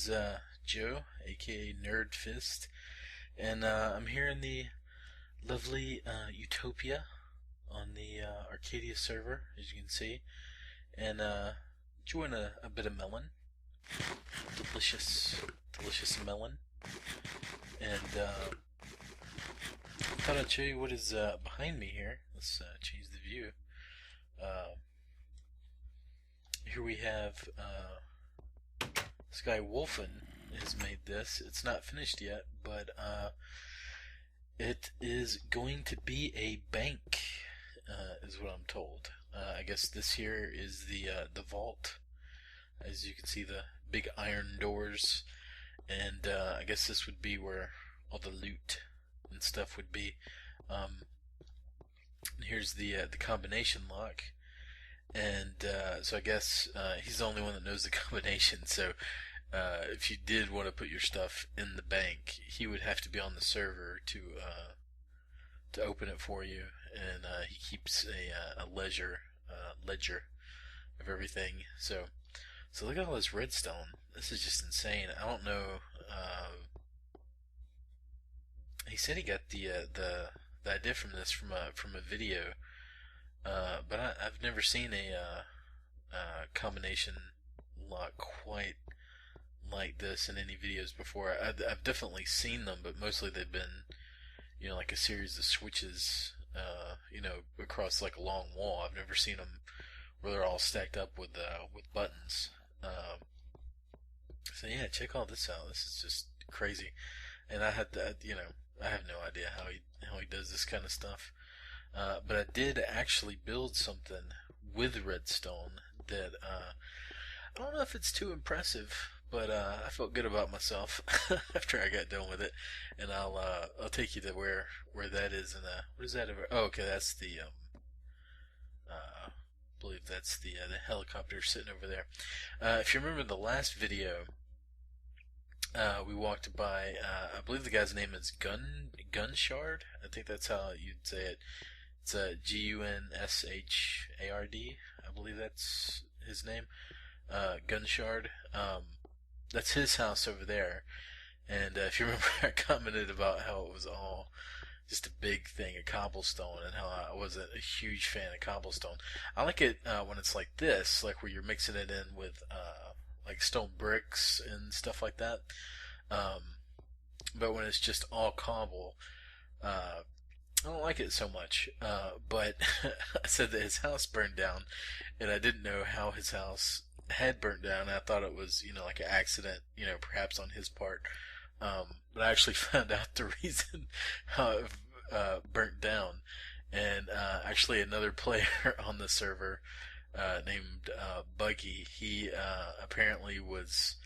is Joe, aka NERDFIST, and I'm here in the lovely Utopia on the Arcadia server, as you can see, and enjoying a bit of melon, delicious, delicious melon, and I thought I'd show you what is behind me here. Let's change the view. Here we have this guy Wolfnn has made this. It's not finished yet, but it is going to be a bank, is what I'm told. I guess this here is the vault. As you can see, the big iron doors, and I guess this would be where all the loot and stuff would be. Here's the combination lock, and so I guess he's the only one that knows the combination. So if you did want to put your stuff in the bank, he would have to be on the server to open it for you, and he keeps a ledger of everything. So look at all this redstone. This is just insane. I don't know. He said he got the idea from this from a video, but I've never seen a combination lock quite like this in any videos before. I've definitely seen them, but mostly they've been, like a series of switches, across like a long wall. I've never seen them where they're all stacked up with buttons. So yeah, check all this out. This is just crazy, and I have no idea how he does this kind of stuff. But I did actually build something with redstone that I don't know if it's too impressive, but I felt good about myself after I got done with it, and I'll take you to where that is. And what is that over? Oh, okay, that's the I believe that's the helicopter sitting over there. If you remember the last video, we walked by. I believe the guy's name is Gunshard. I think that's how you'd say it. It's Gunshard. I believe that's his name. Gunshard. That's his house over there. And if you remember, I commented about how it was all just a big thing of cobblestone, and how I wasn't a huge fan of cobblestone. I like it when it's like this, like where you're mixing it in with like stone bricks and stuff like that. But when it's just all cobble, I don't like it so much. But I said that his house burned down, and I didn't know how his house had burnt down. I thought it was, like an accident, perhaps on his part. But I actually found out the reason how it burnt down, and actually another player on the server named Buggy, he apparently was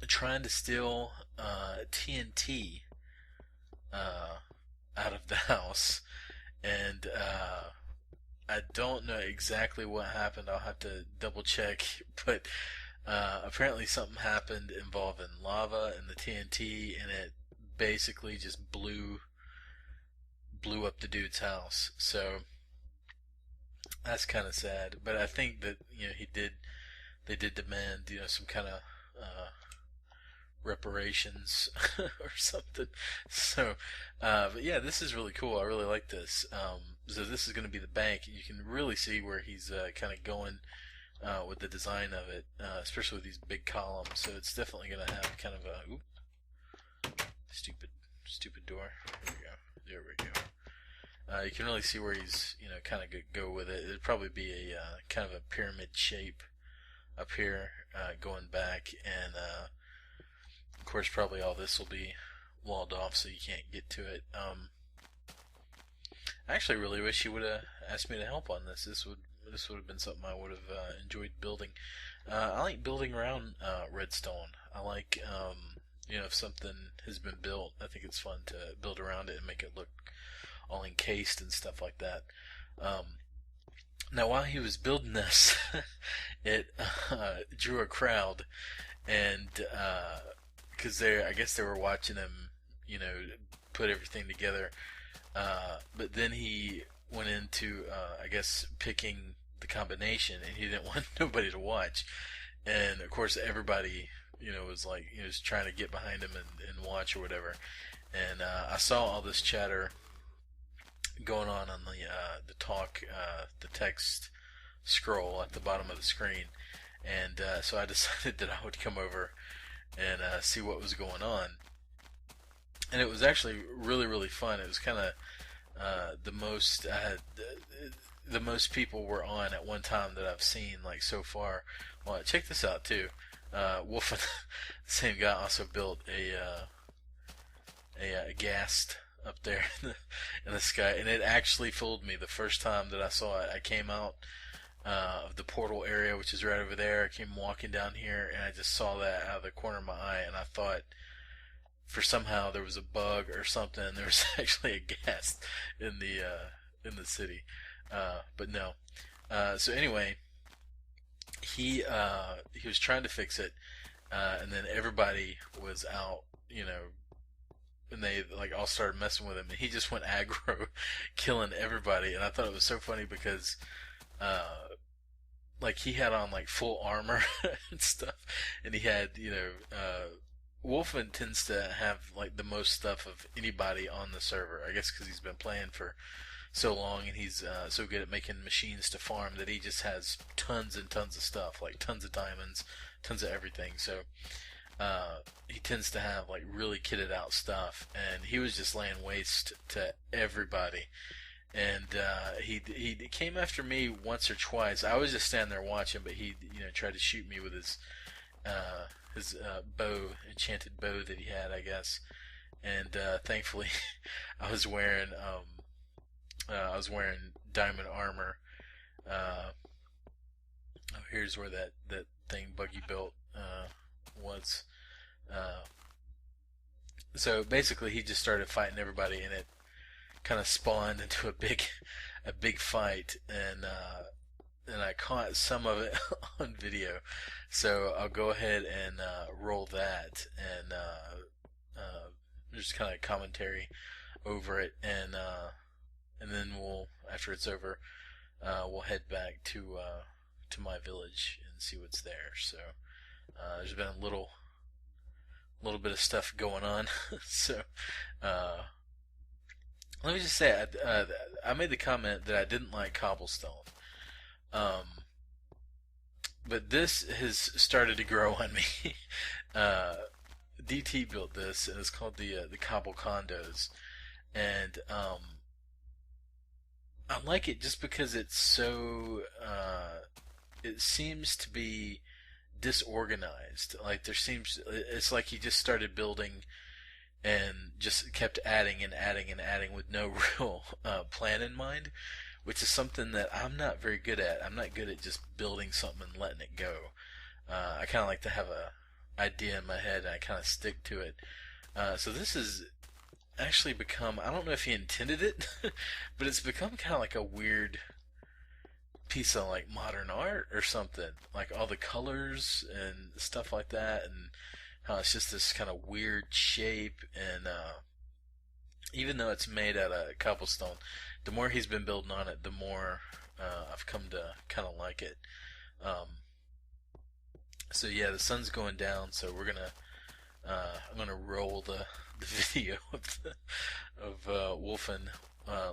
trying to steal TNT out of the house, and I don't know exactly what happened. I'll have to double check, but apparently something happened involving lava and the TNT, and it basically just blew up the dude's house. So that's kind of sad. But I think that they did demand some kind of reparations or something. So but yeah, this is really cool. I really like this. So this is going to be the bank, and you can really see where he's kind of going with the design of it, especially with these big columns. So it's definitely going to have kind of a stupid door. There we go. You can really see where he's kind of go with it. It'd probably be a kind of a pyramid shape up here, going back, and of course probably all this will be walled off so you can't get to it. I actually really wish you would have asked me to help on this. This would have been something I would have enjoyed building. I like building around redstone. I like if something has been built, I think it's fun to build around it and make it look all encased and stuff like that. Now while he was building this, it drew a crowd, and because I guess they were watching him, put everything together. But then he went into, I guess, picking the combination, and he didn't want nobody to watch. and of course everybody, was like, was trying to get behind him and watch or whatever. And I saw all this chatter going on the talk, the text scroll at the bottom of the screen, and so I decided that I would come over and see what was going on. And it was actually really, really fun. It was kind of the most the most people were on at one time that I've seen, like, so far. Well, check this out too. Wolfnn, the same guy, also built a ghast up there in the sky, and it actually fooled me the first time that I saw it. I came out of the portal area, which is right over there. I came walking down here, and I just saw that out of the corner of my eye, and I thought for somehow there was a bug or something. There was actually a ghast in the city, but no. So anyway, he was trying to fix it, and then everybody was out, and they like all started messing with him, and he just went aggro, killing everybody. And I thought it was so funny because like he had on like full armor and stuff, and he had, Wolfnn tends to have like the most stuff of anybody on the server, I guess because he's been playing for so long, and he's so good at making machines to farm that he just has tons and tons of stuff, like tons of diamonds, tons of everything. So he tends to have like really kitted out stuff, and he was just laying waste to everybody. And he came after me once or twice. I was just standing there watching, but he tried to shoot me with his bow, enchanted bow that he had, I guess. And thankfully, I was wearing diamond armor. Here's where that thing Buggy built was. So basically, he just started fighting everybody, and it kind of spawned into a big fight, and I caught some of it on video. So I'll go ahead and roll that, and just kind of commentary over it, and then we'll, after it's over, we'll head back to my village and see what's there. So there's been a little bit of stuff going on. So let me just say, I made the comment that I didn't like cobblestone, but this has started to grow on me. DT built this, and it's called the Cobble Condos, and I like it just because it's so it seems to be disorganized. Like it's like he just started building and just kept adding and adding and adding with no real plan in mind, which is something that I'm not very good at. I'm not good at just building something and letting it go. I kind of like to have a idea in my head, and I kind of stick to it. So this has actually become, I don't know if he intended it, but it's become kind of like a weird piece of like modern art or something. Like all the colors and stuff like that, and how it's just this kind of weird shape. And even though it's made out of cobblestone, the more he's been building on it, the more I've come to kind of like it. So yeah, the sun's going down, so we're gonna I'm gonna roll the video of Wolfnn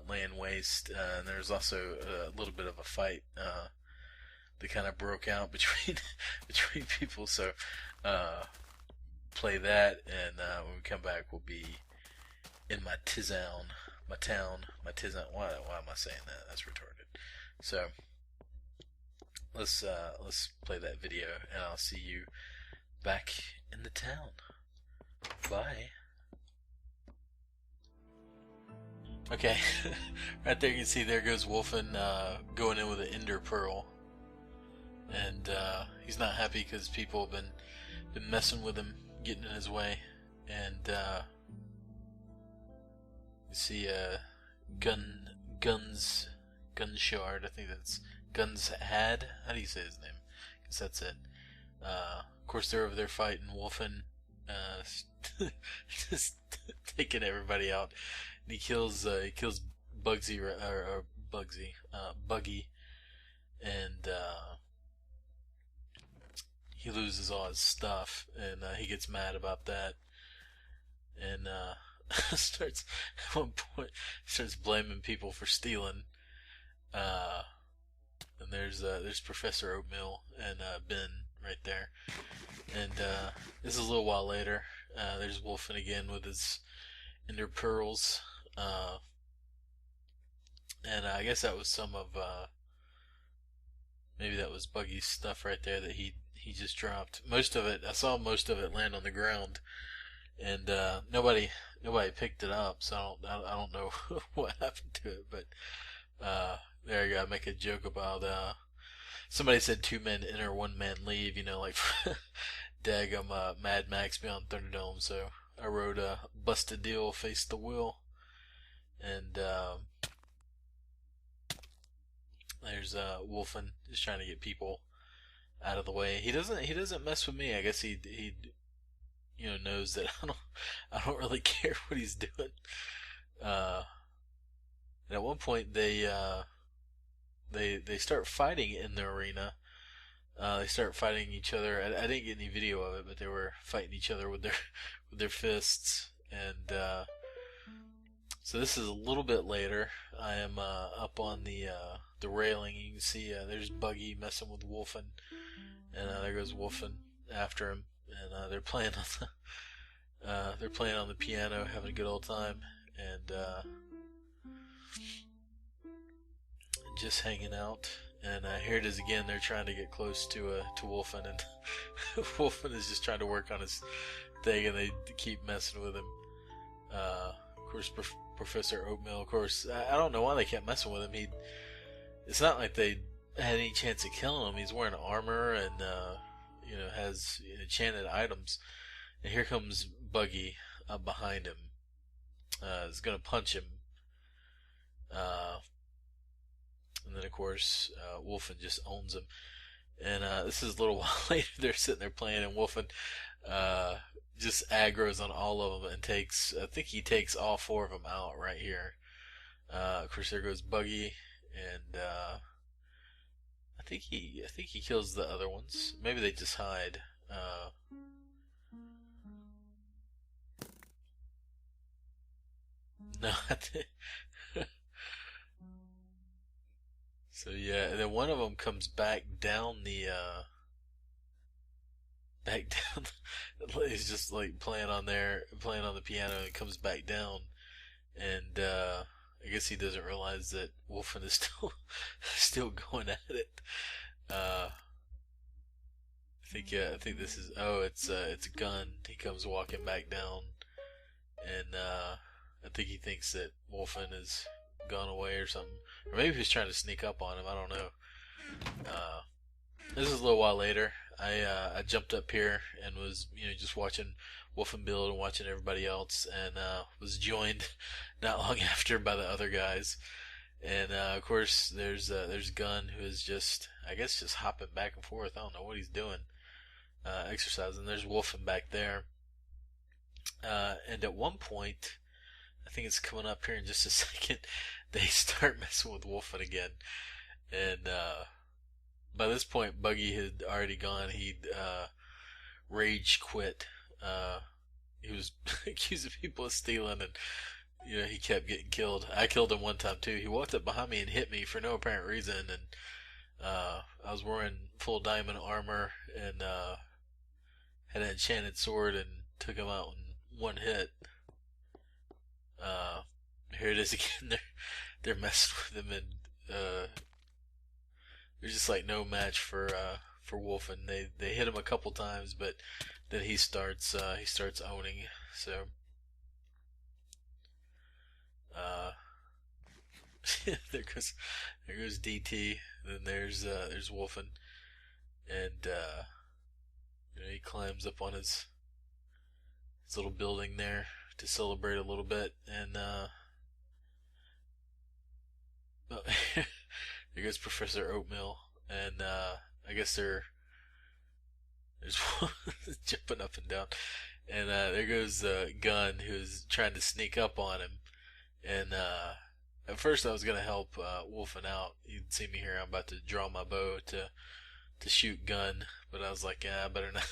laying waste. And there's also a little bit of a fight that kind of broke out between people. So play that, and when we come back, we'll be in my town. Why am I saying that? That's retarded. So let's play that video, and I'll see you back in the town. Bye. Okay, right there you can see there goes Wolfnn going in with an ender pearl, and he's not happy because people have been messing with him, getting in his way. And you see Guns Shard. I think that's Guns Had. How do you say his name? I guess that's it. Of course, they're over there fighting Wolfnn, just taking everybody out. And he kills Buggy, he loses all his stuff, and he gets mad about that, and starts at one point starts blaming people for stealing. Uh, and there's Professor Oatmeal and Ben right there, and this is a little while later. There's Wolfnn again with his Ender Pearls, and I guess that was some of maybe that was Buggy's stuff right there that he just dropped. Most of it, I saw most of it land on the ground, and nobody picked it up. So I don't know what happened to it, but there you go. I make a joke about somebody said 2 men enter, 1 man leave. You know, like daggum Mad Max Beyond Thunderdome. So I wrote "Busted Deal, Face the Wheel," and there's Wolfnn just trying to get people out of the way. He doesn't mess with me. I guess he knows that I don't really care what he's doing. And at one point they start fighting in the arena. They start fighting each other. I didn't get any video of it, but they were fighting each other with their fists. And so this is a little bit later. I am up on the railing. You can see there's Buggy messing with Wolfnn, and there goes Wolfnn after him. And they're playing on the piano, having a good old time, and just hanging out. And here it is again. They're trying to get close to Wolfnn, and Wolfnn is just trying to work on his thing, and they keep messing with him. Of course, Professor Oatmeal. Of course, I don't know why they kept messing with him. It's not like they had any chance of killing him. He's wearing armor and has enchanted items. And here comes Buggy up behind him. Is gonna punch him. And then of course Wolfnn just owns him. And this is a little while later. They're sitting there playing, and Wolfnn just aggroes on all of them and I think he takes all 4 of them out right here. Of course, there goes Buggy, and I think he kills the other ones. Maybe they just hide. No, I think. So yeah, and then one of them comes back down the back down. He's just like playing on the piano, and comes back down, and I guess he doesn't realize that Wolfnn is still going at it. I think this is it's a gun. He comes walking back down, and I think he thinks that Wolfnn has gone away or something, or maybe he's trying to sneak up on him. I don't know. This is a little while later. I jumped up here and was just watching Wolfnn build and watching everybody else, and was joined not long after by the other guys. And of course there's Gunn, who is just hopping back and forth. I don't know what he's doing, exercising. There's Wolfnn back there, and at one point, I think it's coming up here in just a second, they start messing with Wolfnn again, and by this point Buggy had already gone. He'd rage quit. He was accusing people of stealing, and he kept getting killed. I killed him one time too. He walked up behind me and hit me for no apparent reason, and I was wearing full diamond armor and had an enchanted sword, and took him out in one hit. Here it is again. They're messing with him, and there's just like no match for Wolfnn. They hit him a couple times, but then he starts owning. So there goes DT. And then there's Wolfnn, and he climbs up on his little building there to celebrate a little bit, and there goes Professor Oatmeal, and I guess there's jumping up and down, and there goes Gunn, who's trying to sneak up on him, and at first I was gonna help Wolfnn out. You'd see me here. I'm about to draw my bow to to shoot gun, but I was like, yeah, I better not,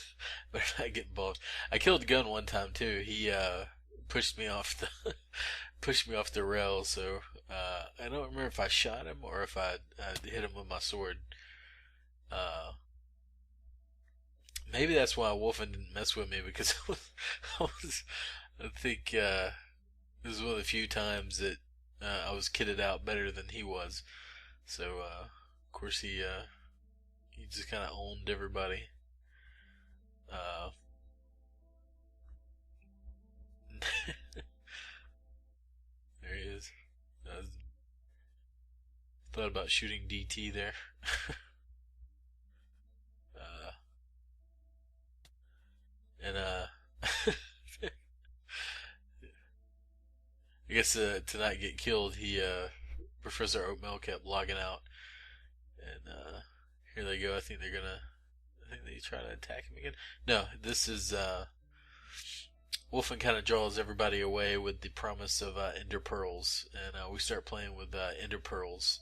better not get involved. I killed gun one time too. He pushed me off the pushed me off the rail. So I don't remember if I shot him or if I hit him with my sword. Uh, Maybe that's why Wolfnn didn't mess with me, because I think this was one of the few times that I was kitted out better than he was. So of course he just kind of owned everybody. There he is. I thought about shooting DT there. uh, and I guess to not get killed, Professor Oatmeal kept logging out, and here they go. I think they try to attack him again. No, this is Wolfnn kind of draws everybody away with the promise of Ender Pearls, and we start playing with Ender Pearls.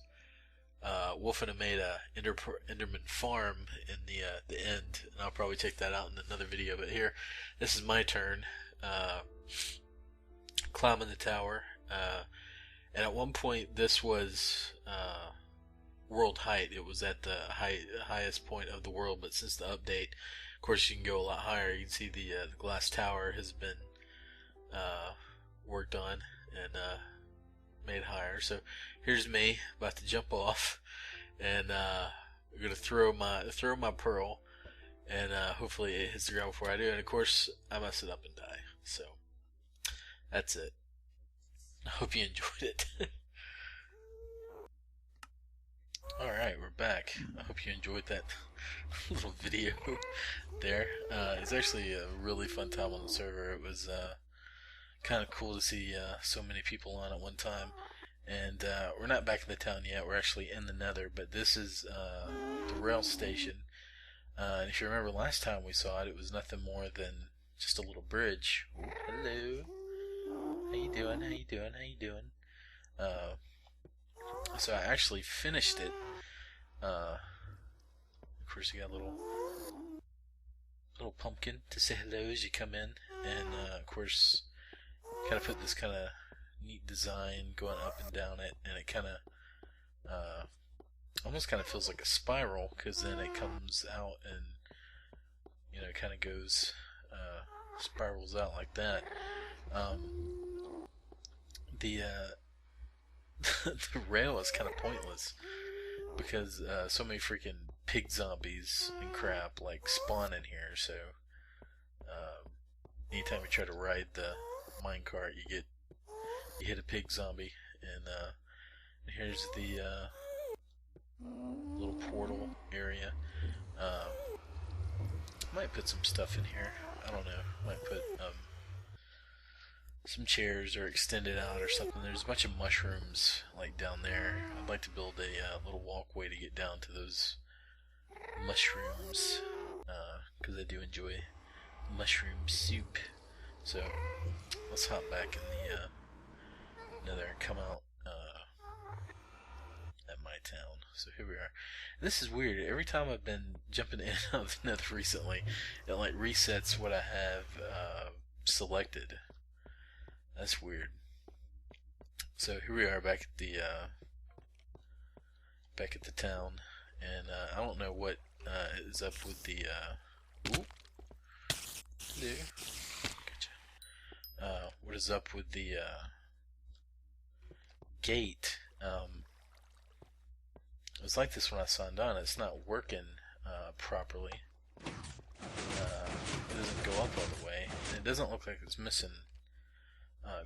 Wolfnn made a Enderman farm in the end, and I'll probably check that out in another video. But here, this is my turn. Climbing the tower, and at one point this was world height. It was at the highest point of the world, but since the update, of course, you can go a lot higher. You can see the glass tower has been worked on and made higher. So here's me about to jump off, and I'm gonna throw my pearl, and hopefully it hits the ground before I do. And of course, I mess it up and die. So that's it. I hope you enjoyed it. Alright, we're back. I hope you enjoyed that little video there. It's actually a really fun time on the server. It was kind of cool to see so many people on at one time. And we're not back in the town yet. We're actually in the Nether, but this is the rail station. And if you remember last time we saw it, it was nothing more than just a little bridge. Ooh, hello. How you doing? How you doing? How you doing? So I actually finished it. Of course, you got a little pumpkin to say hello as you come in, and of course, kind of put this kind of neat design going up and down it, and it kind of almost kind of feels like a spiral, because then it comes out and kind of goes spirals out like that. The the rail is kind of pointless, because so many freaking pig zombies and crap like spawn in here. So anytime you try to ride the minecart, you hit a pig zombie. And here's the little portal area. Might put some stuff in here. I don't know. Might put some chairs or extend it out or something. There's a bunch of mushrooms like down there. I'd like to build a little walkway to get down to those mushrooms, because I do enjoy mushroom soup. So let's hop back in the Nether and come out at my town. So here we are. This is weird. Every time I've been jumping in and out of the Nether recently, it like resets what I have selected. That's weird. So here we are back at the town, and I don't know what is up with the ooh, hello. Gotcha. What is up with the gate? It was like this when I signed on. It's not working properly. It doesn't go up all the way, and it doesn't look like it's missing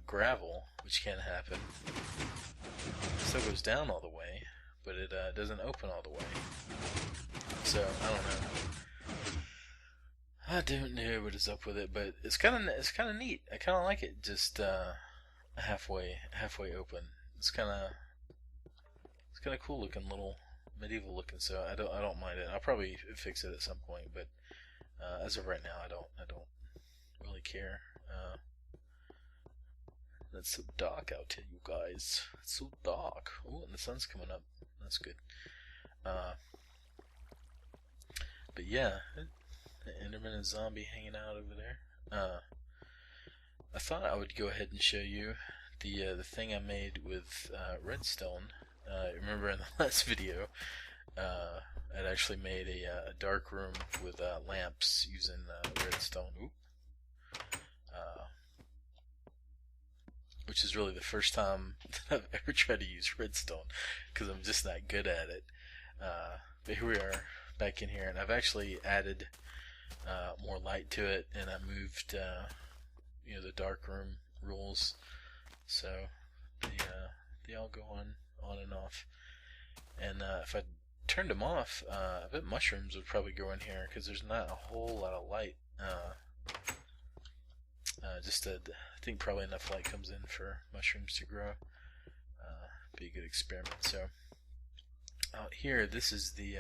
gravel, which can happen. It still goes down all the way, but it doesn't open all the way. So I don't know what is up with it, but it's kind of neat. I kind of like it. Just halfway open. It's kind of cool looking, little medieval looking. So I don't mind it. I'll probably fix it at some point, but as of right now, I don't really care. It's so dark out here, you guys. It's so dark. Oh, and the sun's coming up. That's good. But yeah, Enderman and zombie hanging out over there. I thought I would go ahead and show you the thing I made with redstone. Remember in the last video, I'd actually made a dark room with lamps using redstone. Oop. Which is really the first time that I've ever tried to use redstone, because I'm just not good at it. But here we are back in here, and I've actually added more light to it, and I moved the dark room rules, so they all go on and off. And if I turned them off, I bet mushrooms would probably go in here, because there's not a whole lot of light. I think probably enough light comes in for mushrooms to grow. Be a good experiment. So out here, this is the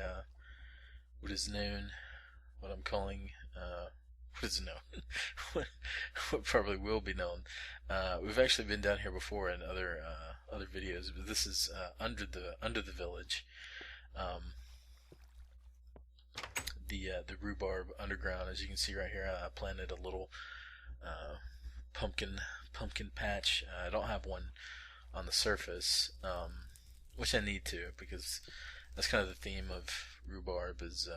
what I'm calling what is known, what probably will be known. We've actually been down here before in other videos, but this is under the village. The rhubarb underground, as you can see right here. I planted a little pumpkin patch. I don't have one on the surface, which I need to, because that's kind of the theme of rhubarb, is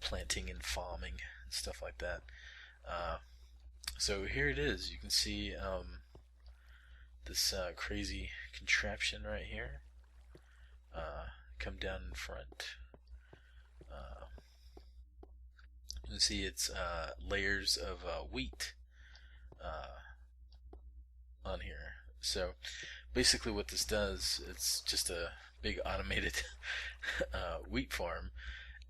planting and farming and stuff like that. So here it is. You can see this crazy contraption right here come down in front. You can see it's layers of wheat on here. So basically what this does, it's just a big automated wheat farm,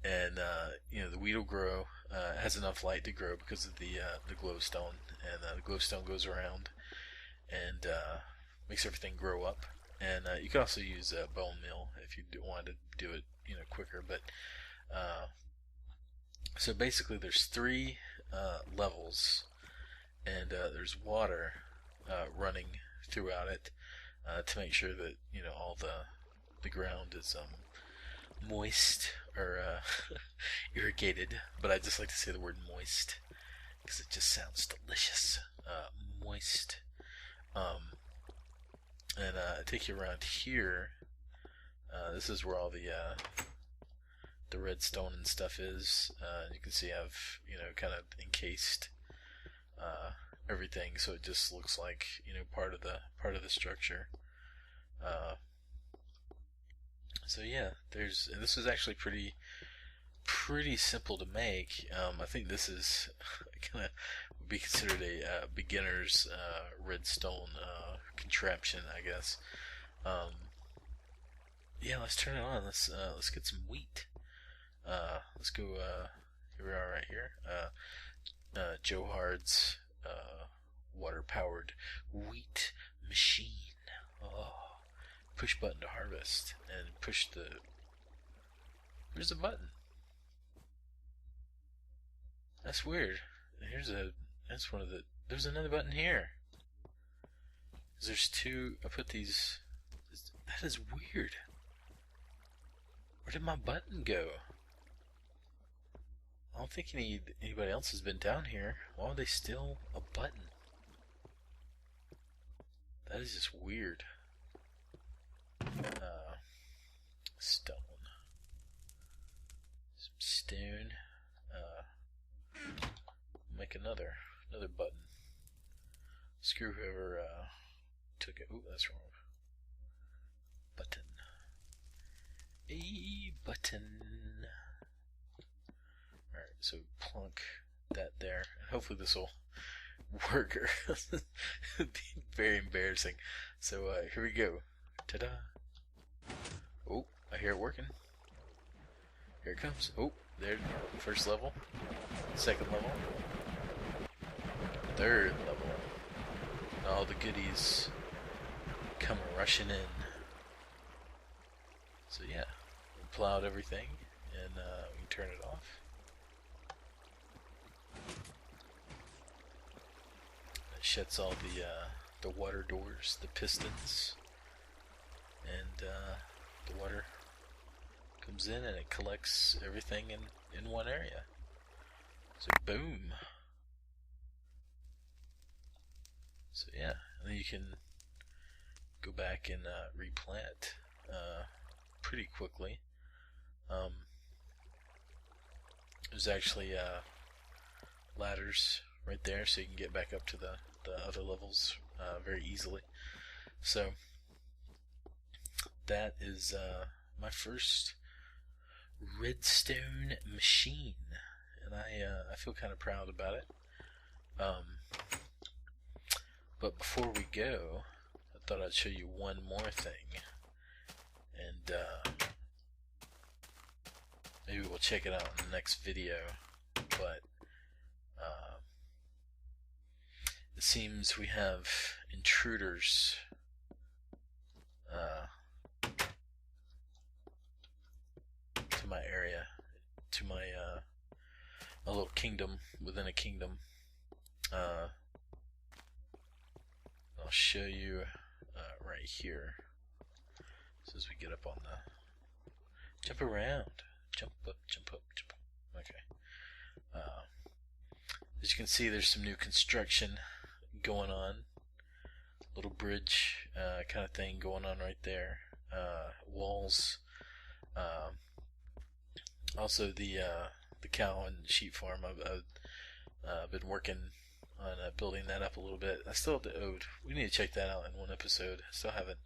and the wheat will grow. It has enough light to grow because of the glowstone, and the glowstone goes around and makes everything grow up. And you can also use a bone meal if you want to do it quicker. But so basically there's 3 levels, and there's water running throughout it to make sure that all the ground is moist, or irrigated. But I just like to say the word moist because it just sounds delicious. Moist. And I take you around here. This is where all the redstone and stuff is. You can see I've kind of encased everything, so it just looks like part of the structure. So yeah, this is actually pretty simple to make. I think this is kind of would be considered a beginner's redstone contraption, I guess. Yeah, let's turn it on. Let's get some wheat. Let's go. Here we are, right here. Joe Hard's water-powered wheat machine. Oh, push button to harvest, and push the. Where's the button? That's weird. That's one of the. There's another button here. There's 2. I put these. That is weird. Where did my button go? I don't think anybody else has been down here. Why would they steal a button? That is just weird. Stone. Some stone. Make another button. Screw whoever took it. Ooh, that's wrong. Button. A button. Alright, so plunk that there. And hopefully this will work, or it'd be very embarrassing. So here we go. Ta-da. Oh, I hear it working. Here it comes. Oh, there. First level. Second level. Third level. All the goodies come rushing in. So yeah, we plowed everything, and we can turn it off. It shuts all the water doors, the pistons, and the water Comes in and it collects everything in one area. So boom. So yeah, and then you can go back and replant pretty quickly. There's actually ladders right there, so you can get back up to the other levels very easily. So that is my first redstone machine, and I feel kind of proud about it. But before we go, I thought I'd show you one more thing, and maybe we'll check it out in the next video. But it seems we have intruders to my area, to my a little kingdom within a kingdom. I'll show you right here. So as we get up on the jump around, jump up, jump up, jump up. Okay. As you can see, there's some new construction going on. Little bridge kind of thing going on right there. Walls. Also the cow and sheep farm. I've been working on building that up a little bit. I still have the ode. We need to check that out in one episode. I still haven't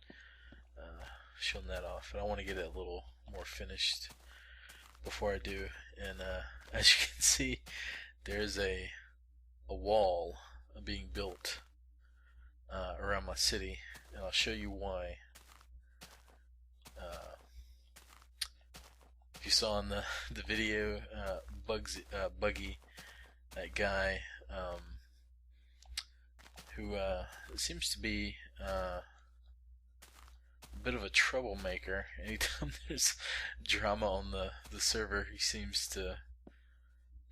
shown that off, but I want to get it a little more finished before I do. And as you can see, there's a wall being built around my city, and I'll show you why. If you saw in the video, Buggy, that guy who seems to be a bit of a troublemaker. Anytime there's drama on the server, he seems to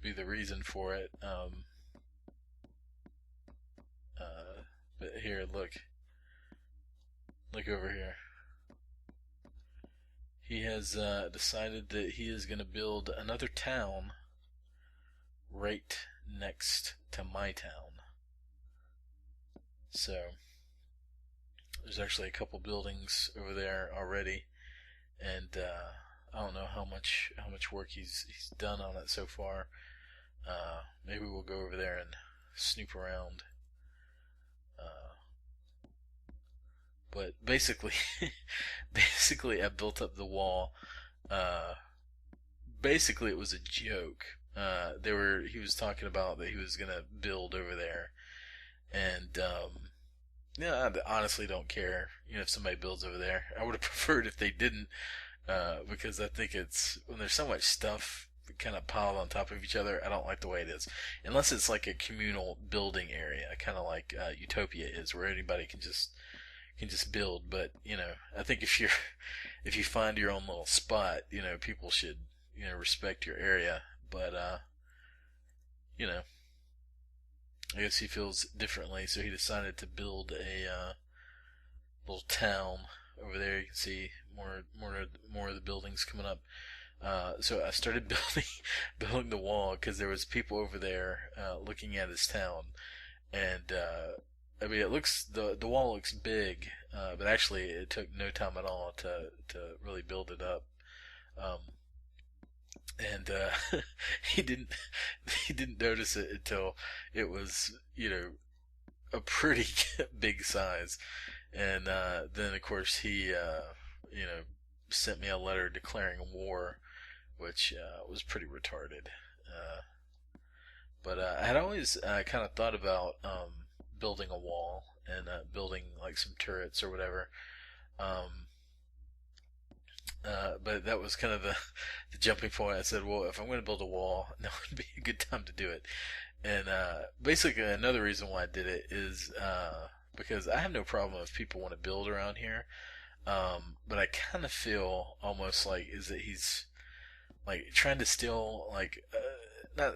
be the reason for it. But here, look over here. He has decided that he is going to build another town right next to my town. So there's actually a couple buildings over there already, and I don't know how much work he's done on it so far. Maybe we'll go over there and snoop around. But basically, I built up the wall. Basically, it was a joke. He was talking about that he was gonna build over there, and I honestly don't care. If somebody builds over there, I would have preferred if they didn't, because I think it's when there's so much stuff kind of piled on top of each other. I don't like the way it is, unless it's like a communal building area, kind of like Utopia is, where anybody can just build. But I think if you find your own little spot, people should respect your area. But I guess he feels differently, so he decided to build a little town over there. You can see more of the buildings coming up. So I started building the wall because there was people over there looking at his town, and I mean, the wall looks big, but actually it took no time at all to really build it up. And he didn't notice it until it was a pretty big size, and then of course he sent me a letter declaring war, which was pretty retarded. But I had always kind of thought about building a wall and building like some turrets or whatever. But that was kind of the jumping point. I said, well, if I'm going to build a wall, that would be a good time to do it. And basically another reason why I did it is because I have no problem if people want to build around here. But I kind of feel almost like he's like trying to steal, like not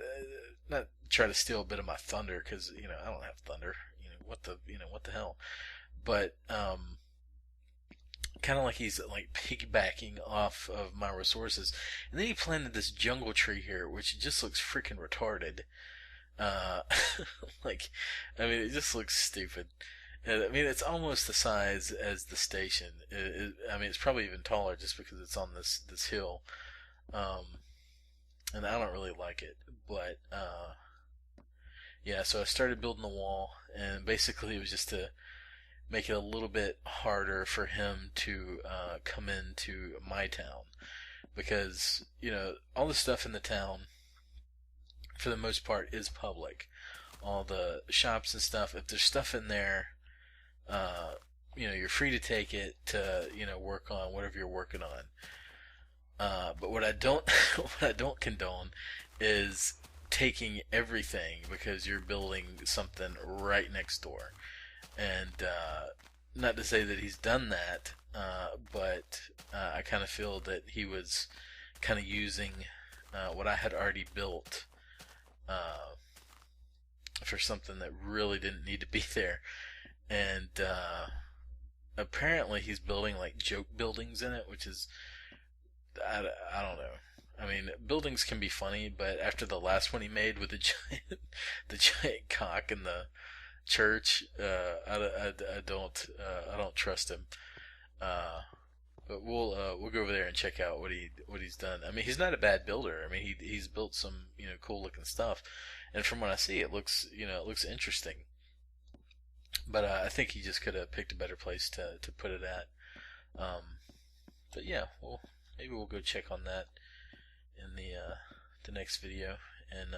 try to steal a bit of my thunder, because I don't have thunder. What the hell. But kind of like he's like piggybacking off of my resources. And then he planted this jungle tree here, which just looks freaking retarded. Uh, like, I mean, it just looks stupid. I mean, it's almost the size as the station. I mean, it's probably even taller just because it's on this hill. Um, and I don't really like it, but yeah. So I started building the wall, and basically it was just to make it a little bit harder for him to come into my town, because all the stuff in the town for the most part is public. All the shops and stuff. If there's stuff in there, you're free to take it to work on whatever you're working on. But what I don't what I don't condone is taking everything because you're building something right next door. And not to say that he's done that, but I kind of feel that he was kind of using what I had already built for something that really didn't need to be there. And apparently he's building like joke buildings in it, which is, I don't know. I mean, buildings can be funny, but after the last one he made with the giant cock in the church, I don't trust him. But we'll go over there and check out what he's done. I mean, he's not a bad builder. I mean, he's built some cool looking stuff, and from what I see, it looks interesting. But I think he just could have picked a better place to put it at. But yeah, well, maybe we'll go check on that in the next video, and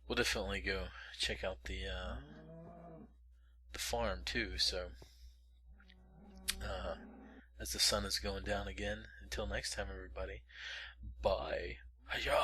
we'll definitely go check out the farm too. So as the sun is going down again, until next time, everybody, bye. Hiya!